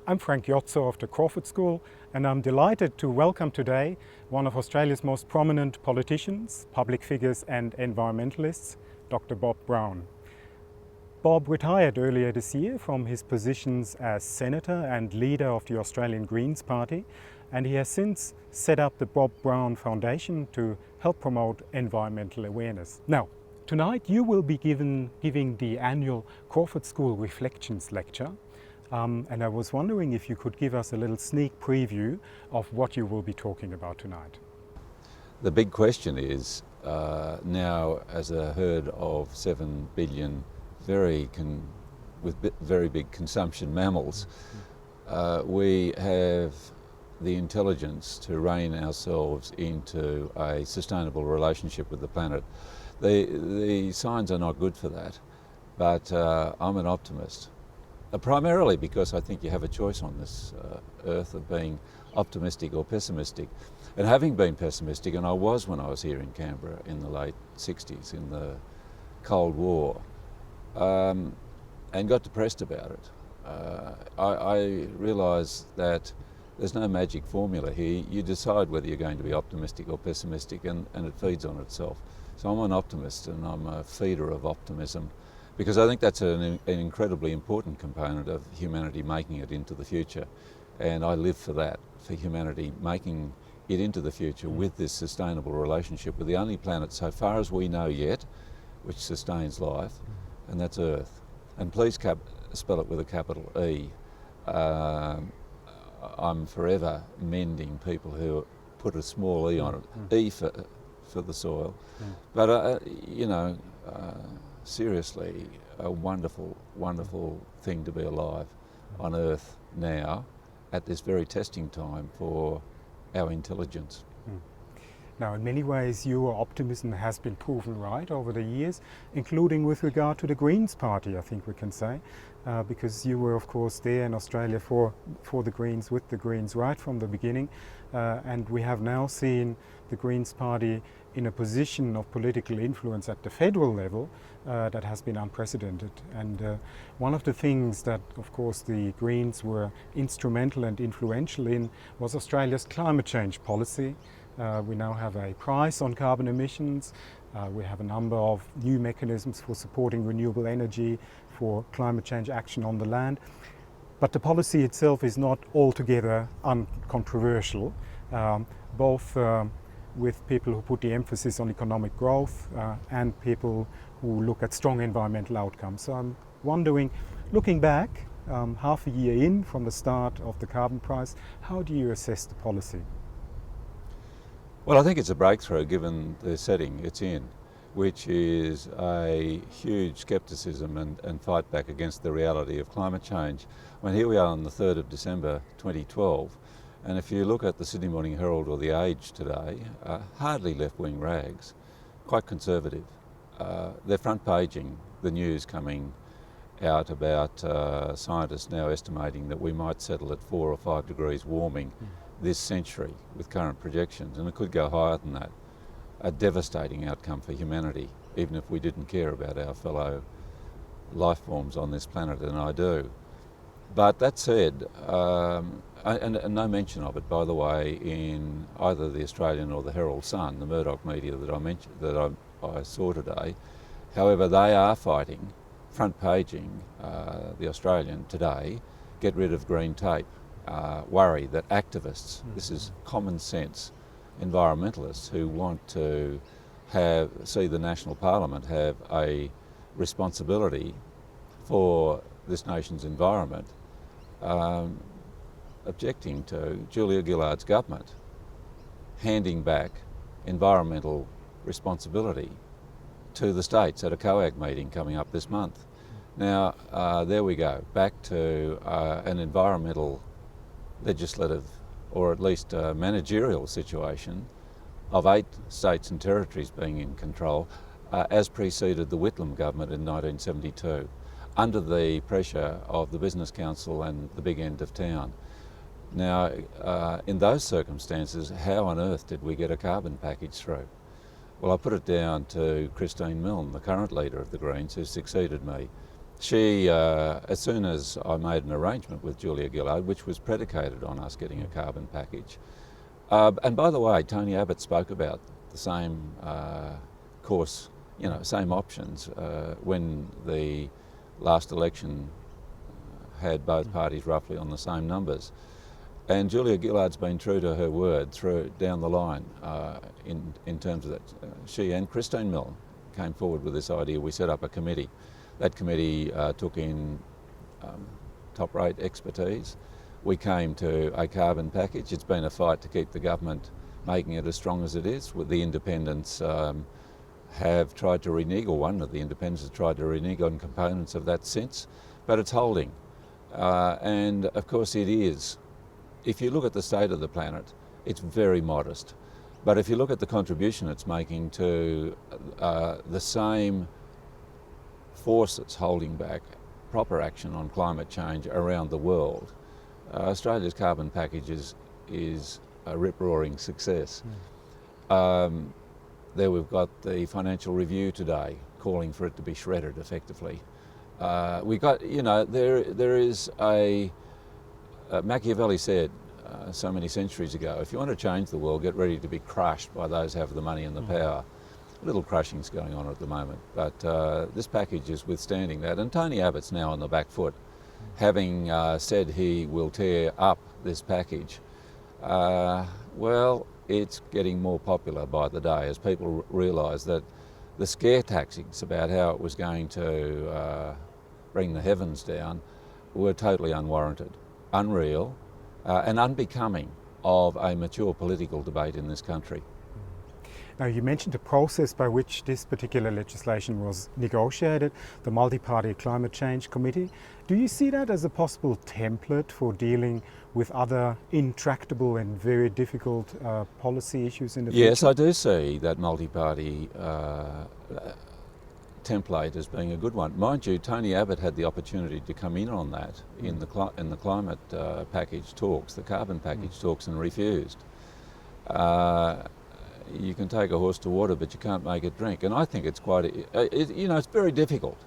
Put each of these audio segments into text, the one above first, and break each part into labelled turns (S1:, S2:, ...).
S1: I'm Frank Jotzo of the Crawford School, and I'm delighted to welcome today one of Australia's most prominent politicians, public figures and environmentalists, Dr. Bob Brown. Bob retired earlier this year from his positions as Senator and leader of the Australian Greens Party, and he has since set up the Bob Brown Foundation to help promote environmental awareness. Now, tonight you will be giving the annual Crawford School Reflections Lecture. And I was wondering if you could give us a little sneak preview of what you will be talking about tonight.
S2: The big question is, now as a herd of 7 billion with very big consumption mammals, we have the intelligence to rein ourselves into a sustainable relationship with the planet. The signs are not good for that, but I'm an optimist. Primarily because I think you have a choice on this earth of being optimistic or pessimistic. And having been pessimistic, and I was when I was here in Canberra in the late 60s in the Cold War, and got depressed about it, I realised that there's no magic formula here. You decide whether you're going to be optimistic or pessimistic, and it feeds on itself. So I'm an optimist, and I'm a feeder of optimism, because I think that's an incredibly important component of humanity making it into the future. And I live for that, for humanity making it into the future with this sustainable relationship with the only planet, so far as we know yet, which sustains life, and that's Earth. And please spell it with a capital E. I'm forever mending people who put a small E on it, E for the soil. But, seriously, a wonderful, wonderful thing to be alive on Earth now at this very testing time for our intelligence.
S1: Now, in many ways, your optimism has been proven right over the years, including with regard to the Greens Party, I think we can say, because you were, of course, there in Australia for the Greens, with the Greens right from the beginning, and we have now seen the Greens Party in a position of political influence at the federal level that has been unprecedented. And one of the things that, of course, the Greens were instrumental and influential in was Australia's climate change policy. We now have a price on carbon emissions. We have a number of new mechanisms for supporting renewable energy, for climate change action on the land. But the policy itself is not altogether uncontroversial, both with people who put the emphasis on economic growth and people who look at strong environmental outcomes. So I'm wondering, looking back, half a year in from the start of the carbon price, how do you assess the policy?
S2: Well, I think it's a breakthrough given the setting it's in, which is a huge scepticism and fight back against the reality of climate change. When here we are on the 3rd of December 2012, and if you look at the Sydney Morning Herald or The Age today, hardly left-wing rags, quite conservative. They're front-paging the news coming out about scientists now estimating that we might settle at 4 or 5 degrees warming this century with current projections, and it could go higher than that. A devastating outcome for humanity, even if we didn't care about our fellow life forms on this planet, and I do. But that said, and no mention of it, by the way, in either the Australian or the Herald Sun, the Murdoch media that I mentioned, that I saw today. However, they are fighting, front-paging the Australian today, get rid of green tape, worry that activists, this is common sense, environmentalists who want to see the National Parliament have a responsibility for this nation's environment, objecting to Julia Gillard's government handing back environmental responsibility to the states at a COAG meeting coming up this month. Now, there we go, back to an environmental legislative, or at least managerial situation of 8 states and territories being in control, as preceded the Whitlam government in 1972, under the pressure of the Business Council and the big end of town. Now, in those circumstances, how on earth did we get a carbon package through? Well, I put it down to Christine Milne, the current leader of the Greens, who succeeded me. She, as soon as I made an arrangement with Julia Gillard, which was predicated on us getting a carbon package, and by the way, Tony Abbott spoke about the same course, same options when the last election had both parties roughly on the same numbers. And Julia Gillard's been true to her word through down the line in terms of that. She and Christine Milne came forward with this idea. We set up a committee. That committee took in top-rate expertise. We came to a carbon package. It's been a fight to keep the government making it as strong as it is. With the independents have tried to renege, or one of the independents has tried to renege on components of that since, but it's holding. And of course it is. If you look at the state of the planet, it's very modest. But if you look at the contribution it's making to the same forces holding back proper action on climate change around the world, Australia's carbon package is a rip-roaring success. There we've got the Financial Review today calling for it to be shredded effectively. We got, there is a Machiavelli said so many centuries ago, if you want to change the world, get ready to be crushed by those who have the money and the power. A little crushing's going on at the moment, but this package is withstanding that. And Tony Abbott's now on the back foot, having said he will tear up this package. Well, it's getting more popular by the day as people realise that the scare tactics about how it was going to bring the heavens down were totally unwarranted, unreal, and unbecoming of a mature political debate in this country.
S1: Now, you mentioned the process by which this particular legislation was negotiated, the Multiparty Climate Change Committee. Do you see that as a possible template for dealing with other intractable and very difficult policy issues in the future?
S2: Yes, I do see that multi-party template as being a good one. Mind you, Tony Abbott had the opportunity to come in on that in the climate package talks, the carbon package talks, and refused. You can take a horse to water, but you can't make it drink. And I think it's quite, it's very difficult.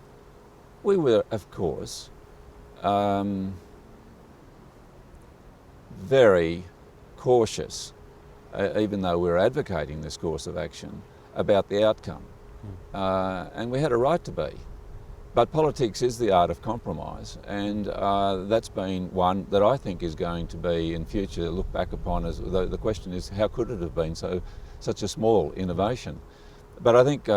S2: We were, of course, very cautious, even though we were advocating this course of action, about the outcome. And we had a right to be. But politics is the art of compromise, and that's been one that I think is going to be in future looked back upon as, the question is, how could it have been such a small innovation? But I think,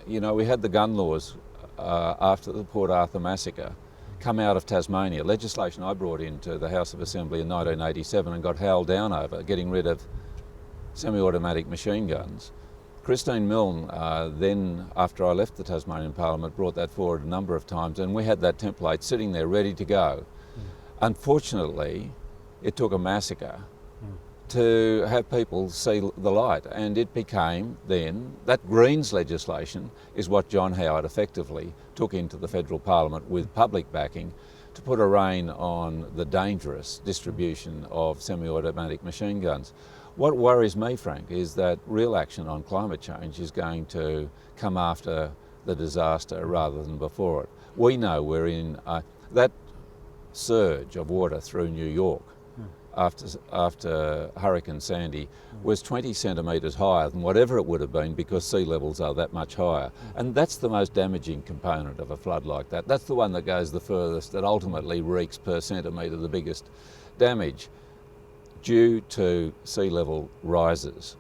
S2: we had the gun laws after the Port Arthur massacre come out of Tasmania, legislation I brought into the House of Assembly in 1987 and got howled down over, getting rid of semi-automatic machine guns. Christine Milne then, after I left the Tasmanian Parliament, brought that forward a number of times, and we had that template sitting there ready to go. Unfortunately, it took a massacre to have people see the light, and it became then, that Greens legislation is what John Howard effectively took into the federal parliament with public backing to put a rein on the dangerous distribution of semi-automatic machine guns. What worries me, Frank, is that real action on climate change is going to come after the disaster rather than before it. We know we're in that surge of water through New York after Hurricane Sandy was 20 centimetres higher than whatever it would have been because sea levels are that much higher. And that's the most damaging component of a flood like that. That's the one that goes the furthest, that ultimately wreaks per centimetre the biggest damage due to sea level rises.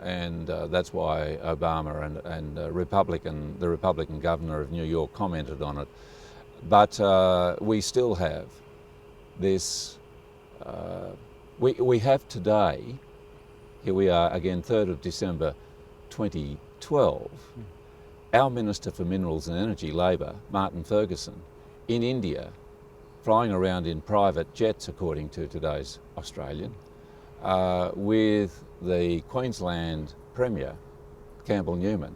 S2: And that's why Obama and the Republican governor of New York commented on it. But we still have this, we have today, here we are again, 3rd of December 2012, our Minister for Minerals and Energy, Labor, Martin Ferguson, in India, flying around in private jets, according to today's Australian, with the Queensland Premier, Campbell Newman,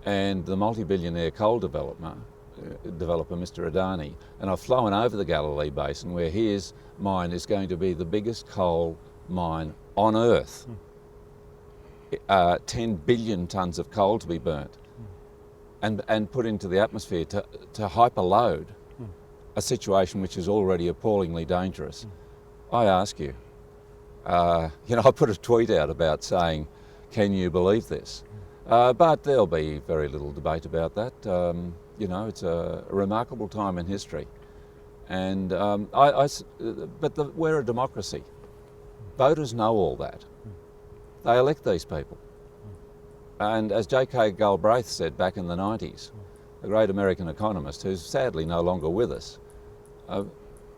S2: and the multi-billionaire coal developer, Mr Adani. And I've flown over the Galilee Basin, where his mine is going to be the biggest coal mine on Earth. 10 billion tonnes of coal to be burnt. and put into the atmosphere to hyperload a situation which is already appallingly dangerous. I ask you, I put a tweet out about saying, can you believe this? But there'll be very little debate about that. It's a remarkable time in history. And we're a democracy. Voters know all that. They elect these people. And as J.K. Galbraith said back in the 90s, the great American economist who's sadly no longer with us,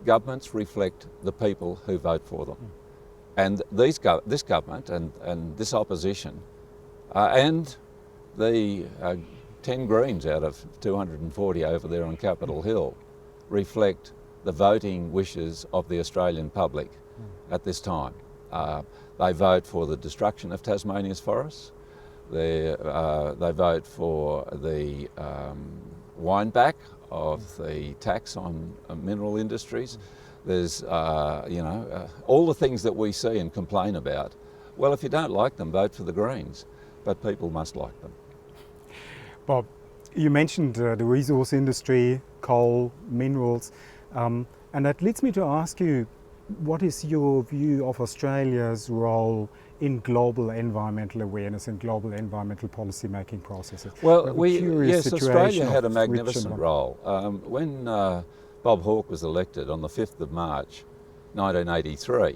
S2: governments reflect the people who vote for them. And this government and this opposition and the 10 Greens out of 240 over there on Capitol Hill reflect the voting wishes of the Australian public at this time. They vote for the destruction of Tasmania's forests. They vote for the wind-back of the tax on mineral industries. There's, all the things that we see and complain about. Well, if you don't like them, vote for the Greens, but people must like them.
S1: Bob, you mentioned the resource industry, coal, minerals, and that leads me to ask you, what is your view of Australia's role in global environmental awareness and global environmental policy making processes?
S2: Well, Australia had a magnificent role. When Bob Hawke was elected on the 5th of March 1983,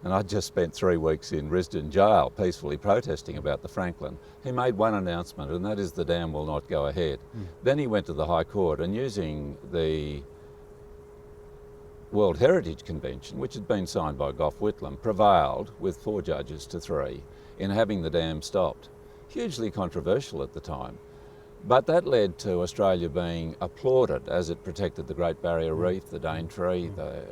S2: and I'd just spent 3 weeks in Risdon jail peacefully protesting about the Franklin, he made one announcement, and that is the dam will not go ahead. Then he went to the High Court, and using the World Heritage Convention, which had been signed by Gough Whitlam, prevailed with 4 judges to 3 in having the dam stopped. Hugely controversial at the time, but that led to Australia being applauded as it protected the Great Barrier Reef, the Daintree, the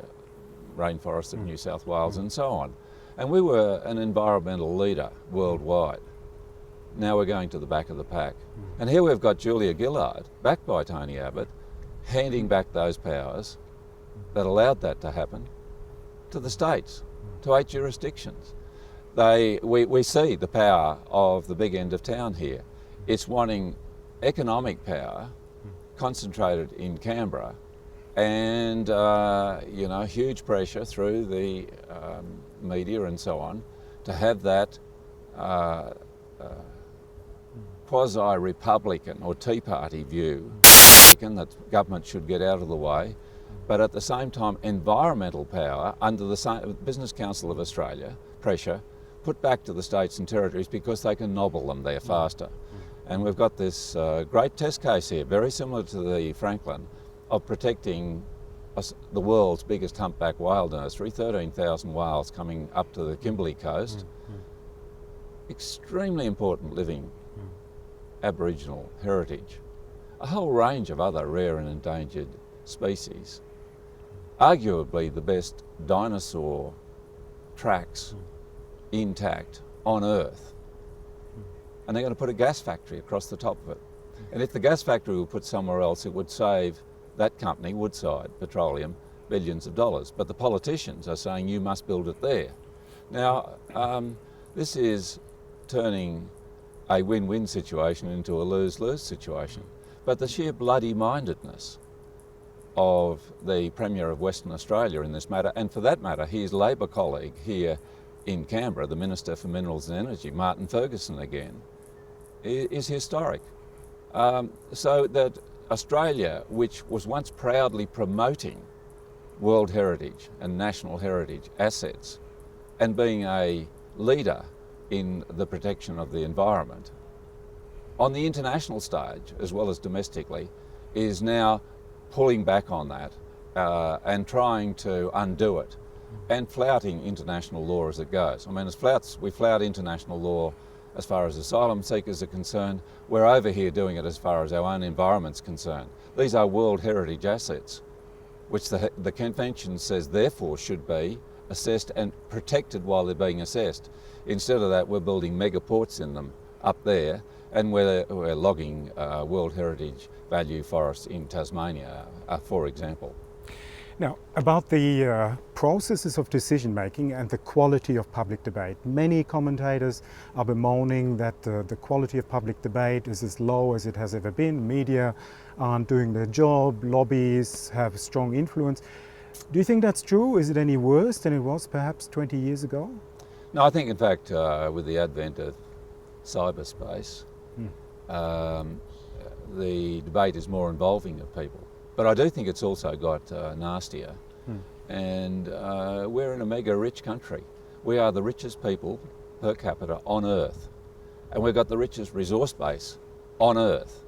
S2: rainforests of New South Wales and so on. And we were an environmental leader worldwide. Now we're going to the back of the pack. And here we've got Julia Gillard, backed by Tony Abbott, handing back those powers that allowed that to happen to the states, to 8 jurisdictions. We see the power of the big end of town here. It's wanting economic power concentrated in Canberra and huge pressure through the media and so on to have that quasi-Republican or Tea Party view that government should get out of the way, but at the same time environmental power under the Business Council of Australia pressure put back to the states and territories because they can nobble them there faster. And we've got this great test case here, very similar to the Franklin, of protecting the world's biggest humpback whale nursery, 13,000 whales coming up to the Kimberley coast. Extremely important living Aboriginal heritage. A whole range of other rare and endangered species. Arguably the best dinosaur tracks intact on Earth. And they're going to put a gas factory across the top of it. And if the gas factory were put somewhere else, it would save that company, Woodside Petroleum, billions of dollars. But the politicians are saying you must build it there. Now, this is turning a win-win situation into a lose-lose situation. But the sheer bloody-mindedness of the Premier of Western Australia in this matter, and for that matter, his Labor colleague here in Canberra, the Minister for Minerals and Energy, Martin Ferguson again, is historic. So that Australia, which was once proudly promoting World Heritage and National Heritage assets and being a leader in the protection of the environment, on the international stage as well as domestically, is now pulling back on that and trying to undo it and flouting international law as it goes. I mean, we flout international law as far as asylum seekers are concerned. We're over here doing it as far as our own environment's concerned. These are World Heritage assets, which the Convention says therefore should be assessed and protected while they're being assessed. Instead of that, we're building mega ports in them up there, and we're logging World Heritage value forests in Tasmania, for example.
S1: Now, about the processes of decision making and the quality of public debate. Many commentators are bemoaning that the quality of public debate is as low as it has ever been. Media aren't doing their job, lobbies have strong influence. Do you think that's true? Is it any worse than it was perhaps 20 years ago?
S2: No, I think in fact with the advent of cyberspace, the debate is more involving of people. But I do think it's also got nastier. And we're in a mega rich country. We are the richest people per capita on earth. And we've got the richest resource base on earth.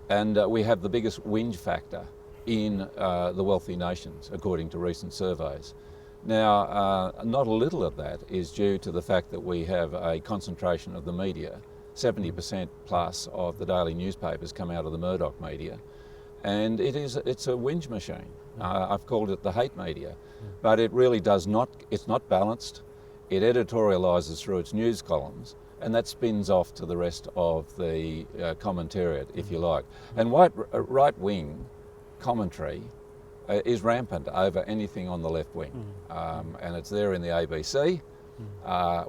S2: And we have the biggest whinge factor in the wealthy nations, according to recent surveys. Now, not a little of that is due to the fact that we have a concentration of the media. 70% plus of the daily newspapers come out of the Murdoch media. And it's a whinge machine. I've called it the hate media. But it really does not, it's not balanced. It editorialises through its news columns, and that spins off to the rest of the commentariat, if you like. And right-wing commentary is rampant over anything on the left wing. And it's there in the ABC.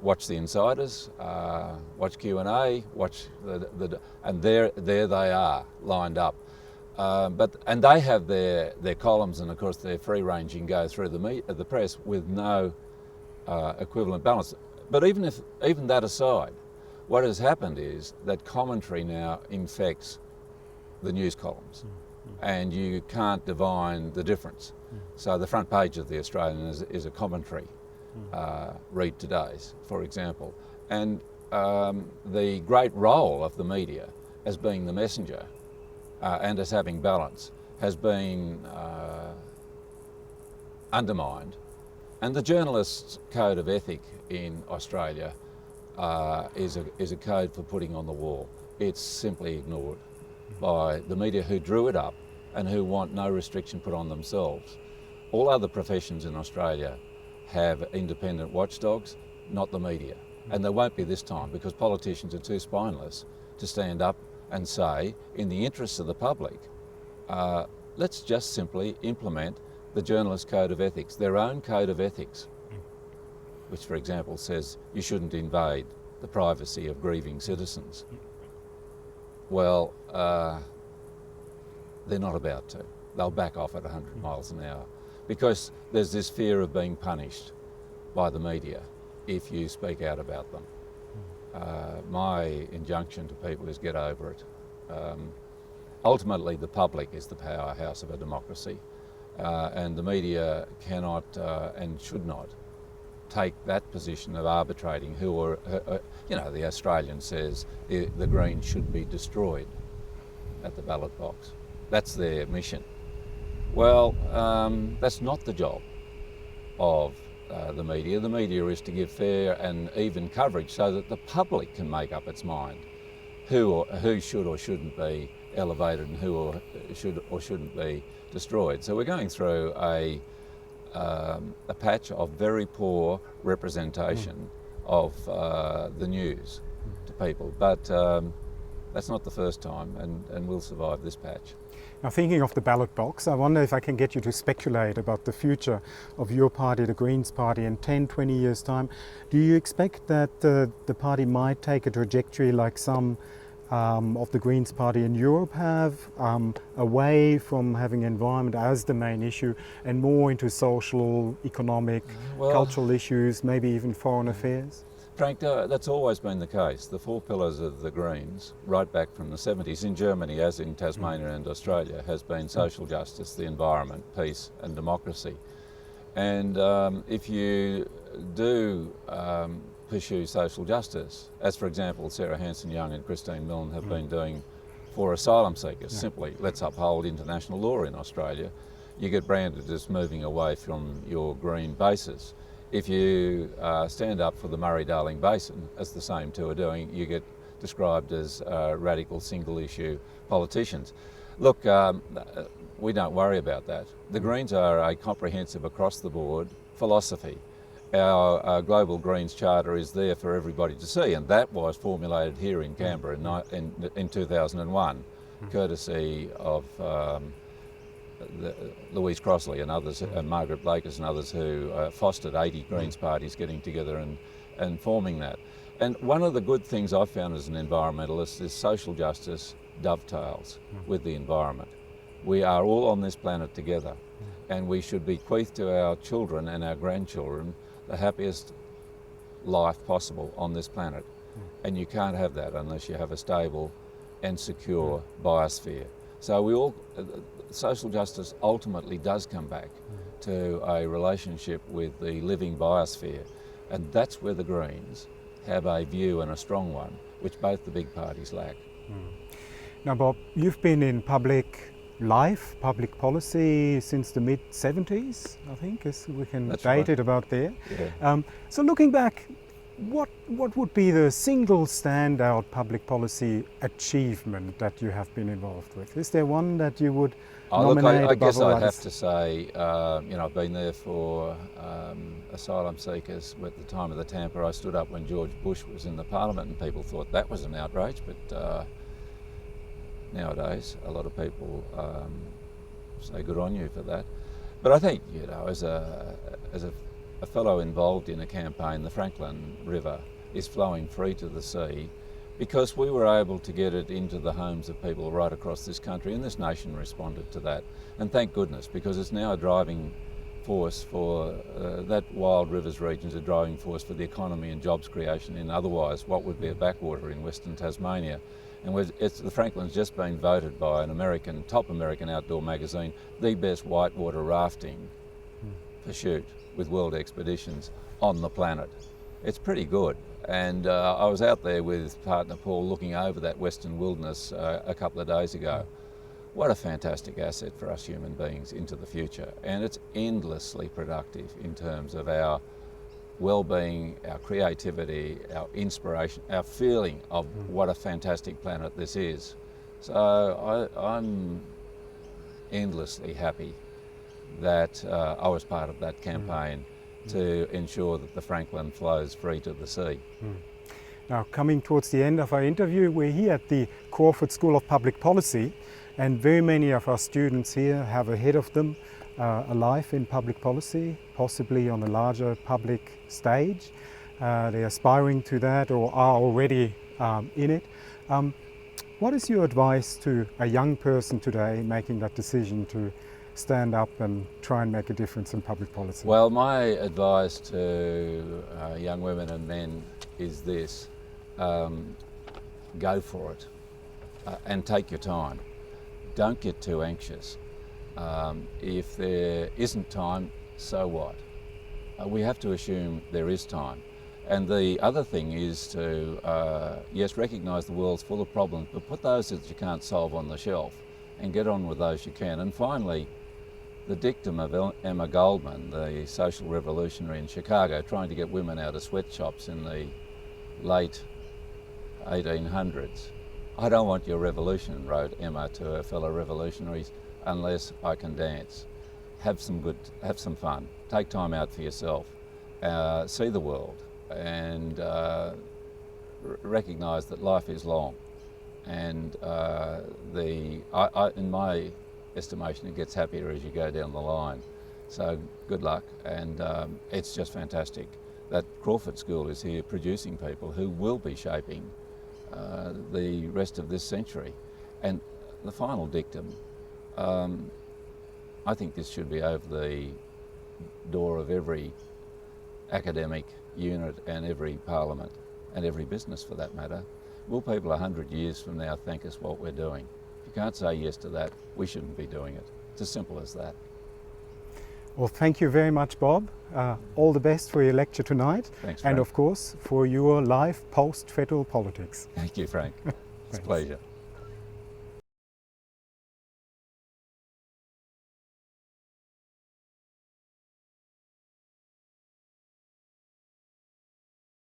S2: Watch the Insiders, watch Q&A, watch and there they are lined up. And they have their columns, and of course they're free-ranging, go through the press with no equivalent balance. But even that aside, what has happened is that commentary now infects the news columns, and you can't divine the difference. So the front page of the Australian is a commentary. Read today's, for example. And the great role of the media as being the messenger and as having balance has been undermined. And the journalist's code of ethic in Australia is a code for putting on the wall. It's simply ignored by the media, who drew it up and who want no restriction put on themselves. All other professions in Australia have independent watchdogs, not the media. And there won't be this time, because politicians are too spineless to stand up and say, in the interests of the public, let's just simply implement the journalist code of ethics, their own code of ethics, which, for example, says you shouldn't invade the privacy of grieving citizens. Well, they're not about to. They'll back off at 100 miles an hour, because there's this fear of being punished by the media if you speak out about them. My injunction to people is get over it. Ultimately, the public is the powerhouse of a democracy, and the media cannot and should not take that position of arbitrating who are, the Australian says the Greens should be destroyed at the ballot box. That's their mission. Well, that's not the job of the media. The media is to give fair and even coverage so that the public can make up its mind who should or shouldn't be elevated and who should or shouldn't be destroyed. So we're going through a patch of very poor representation of the news to people. But that's not the first time, and we'll survive this patch.
S1: Now, thinking of the ballot box, I wonder if I can get you to speculate about the future of your party, the Greens Party, in 10, 20 years' time. Do you expect that the party might take a trajectory like some of the Greens Party in Europe have, away from having environment as the main issue and more into social, economic, cultural issues, maybe even foreign affairs?
S2: Frank, that's always been the case. The four pillars of the Greens, right back from the 70s in Germany, as in Tasmania and Australia, has been social justice, the environment, peace and democracy. And if you do pursue social justice, as for example Sarah Hanson-Young and Christine Milne have been doing for asylum seekers, simply let's uphold international law in Australia, you get branded as moving away from your green basis. If you stand up for the Murray-Darling Basin, as the same two are doing, you get described as radical single-issue politicians. Look, we don't worry about that. The Greens are a comprehensive, across-the-board philosophy. Our Global Greens Charter is there for everybody to see, and that was formulated here in Canberra in 2001, courtesy of Louise Crossley and others, and Margaret Blakers and others who fostered 80 Greens parties getting together and forming that. And one of the good things I've found as an environmentalist is social justice dovetails with the environment. We are all on this planet together, and we should bequeath to our children and our grandchildren the happiest life possible on this planet. And you can't have that unless you have a stable and secure biosphere. So social justice ultimately does come back to a relationship with the living biosphere, and that's where the Greens have a view, and a strong one, which both the big parties lack.
S1: Now, Bob, you've been in public life, public policy since the mid-70s, I think, as we can
S2: That's
S1: date
S2: right.
S1: it about there.
S2: Yeah.
S1: So looking back, what would be the single standout public policy achievement that you have been involved with? Is there one that you would nominate
S2: I guess
S1: above all
S2: I'd
S1: others?
S2: have to say, I've been there for asylum seekers at the time of the Tampa. I stood up when George Bush was in the Parliament, and people thought that was an outrage, but nowadays a lot of people say good on you for that. But I think, as a fellow involved in a campaign, the Franklin River is flowing free to the sea because we were able to get it into the homes of people right across this country, and this nation responded to that. And thank goodness, because it's now a driving force for that Wild Rivers region is a driving force for the economy and jobs creation in otherwise what would be a backwater in Western Tasmania. And the Franklin's just been voted by an top American outdoor magazine the best whitewater rafting pursuit with World Expeditions on the planet. It's pretty good. And I was out there with partner Paul looking over that western wilderness a couple of days ago. What a fantastic asset for us human beings into the future. And it's endlessly productive in terms of our well-being, our creativity, our inspiration, our feeling of what a fantastic planet this is. So I'm endlessly happy that I was part of that campaign to ensure that the Franklin flows free to the sea.
S1: Now, coming towards the end of our interview, we're here at the Crawford School of Public Policy, and very many of our students here have ahead of them a life in public policy, possibly on a larger public stage. They're aspiring to that or are already in it. What is your advice to a young person today making that decision to stand up and try and make a difference in public policy?
S2: Well, my advice to young women and men is this: go for it and take your time. Don't get too anxious. If there isn't time, so what? We have to assume there is time. And the other thing is to, yes, recognise the world's full of problems, but put those that you can't solve on the shelf and get on with those you can. And finally, the dictum of Emma Goldman, the social revolutionary in Chicago, trying to get women out of sweatshops in the late 1800s. I don't want your revolution, wrote Emma to her fellow revolutionaries, unless I can dance. Have some fun. Take time out for yourself. See the world, and recognise that life is long. And in my estimation, it gets happier as you go down the line. So good luck, and it's just fantastic that Crawford School is here producing people who will be shaping the rest of this century. And the final dictum, I think this should be over the door of every academic unit and every parliament and every business for that matter. Will people 100 years from now thank us what we're doing? If you can't say yes to that, we shouldn't be doing it. It's as simple as that.
S1: Well, thank you very much, Bob. All the best for your lecture tonight.
S2: Thanks, Frank.
S1: And of course, for your life post-federal politics.
S2: Thank you, Frank. It's a pleasure.